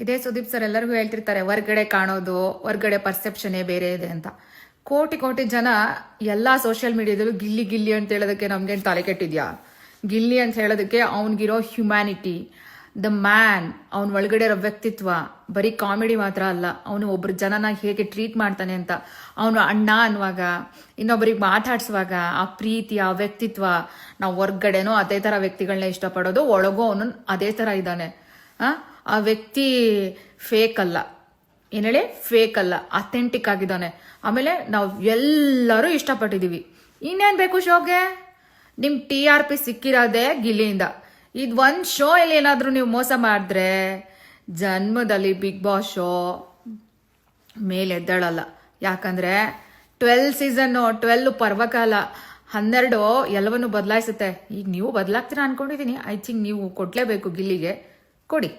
ಇದೇ ಸುದೀಪ್ ಸರ್ ಎಲ್ಲರಿಗೂ ಹೇಳ್ತಿರ್ತಾರೆ ಹೊರ್ಗಡೆ ಕಾಣೋದು, ಹೊರ್ಗಡೆ ಪರ್ಸೆಪ್ಷನ್ನೇ ಬೇರೆ ಇದೆ ಅಂತ. ಕೋಟಿ ಕೋಟಿ ಜನ ಎಲ್ಲ ಸೋಷಿಯಲ್ ಮೀಡಿಯಾದಲ್ಲೂ ಗಿಲ್ಲಿ ಗಿಲ್ಲಿ ಅಂತ ಹೇಳೋದಕ್ಕೆ ನಮ್ಗೇನು ತಲೆ ಕೆಟ್ಟಿದ್ಯಾ? ಗಿಲ್ಲಿ ಅಂತ ಹೇಳೋದಕ್ಕೆ ಅವನಿಗಿರೋ ಹ್ಯುಮ್ಯಾನಿಟಿ, ದ ಮ್ಯಾನ್, ಅವನ ಒಳಗಡೆ ಇರೋ ವ್ಯಕ್ತಿತ್ವ ಬರೀ ಕಾಮಿಡಿ ಮಾತ್ರ ಅಲ್ಲ, ಅವನು ಒಬ್ರು ಜನನ ಹೇಗೆ ಟ್ರೀಟ್ ಮಾಡ್ತಾನೆ ಅಂತ. ಅವನು ಅಣ್ಣ ಅನ್ನುವಾಗ, ಇನ್ನೊಬ್ಬರಿಗೆ ಮಾತಾಡ್ಸುವಾಗ ಆ ಪ್ರೀತಿ, ಆ ವ್ಯಕ್ತಿತ್ವ, ನಾವು ಹೊರ್ಗಡೆನೋ ಅದೇ ಥರ ವ್ಯಕ್ತಿಗಳನ್ನ ಇಷ್ಟಪಡೋದು, ಒಳಗೋ ಅವನು ಅದೇ ಥರ ಇದ್ದಾನೆ. ಆ ವ್ಯಕ್ತಿ ಫೇಕ್ ಅಲ್ಲ, ಏನು ಹೇಳಿ, ಫೇಕ್ ಅಲ್ಲ, ಅಥೆಂಟಿಕ್ ಆಗಿದ್ದಾನೆ. ಆಮೇಲೆ ನಾವು ಎಲ್ಲರೂ ಇಷ್ಟಪಟ್ಟಿದ್ದೀವಿ. ಇನ್ನೇನು ಬೇಕು ಶೋಗೆ? ನಿಮ್ಮ TRP ಸಿಕ್ಕಿರೋದೇ ಗಿಲ್ಲಿಯಿಂದ. ಇದು ಒಂದು ಶೋ ಅಲ್ಲಿ ಏನಾದರೂ ನೀವು ಮೋಸ ಮಾಡಿದ್ರೆ ಜನ್ಮದಲ್ಲಿ ಬಿಗ್ ಬಾಸ್ ಶೋ ಮೇಲೆ ಎದ್ದೇಳಲ್ಲ. ಯಾಕಂದರೆ 12 ಸೀಸನ್ನು, 12 ಪರ್ವಕಾಲ, 12 ಎಲ್ಲವನ್ನು ಬದಲಾಯಿಸುತ್ತೆ. ಈಗ ನೀವು ಬದಲಾಗ್ತೀರಾ ಅನ್ಕೊಂಡಿದ್ದೀನಿ. ಐ ಥಿಂಕ್ ನೀವು ಕೊಡಲೇಬೇಕು ಗಿಲ್ಲಿಗೆ, ಕೊಡಿ.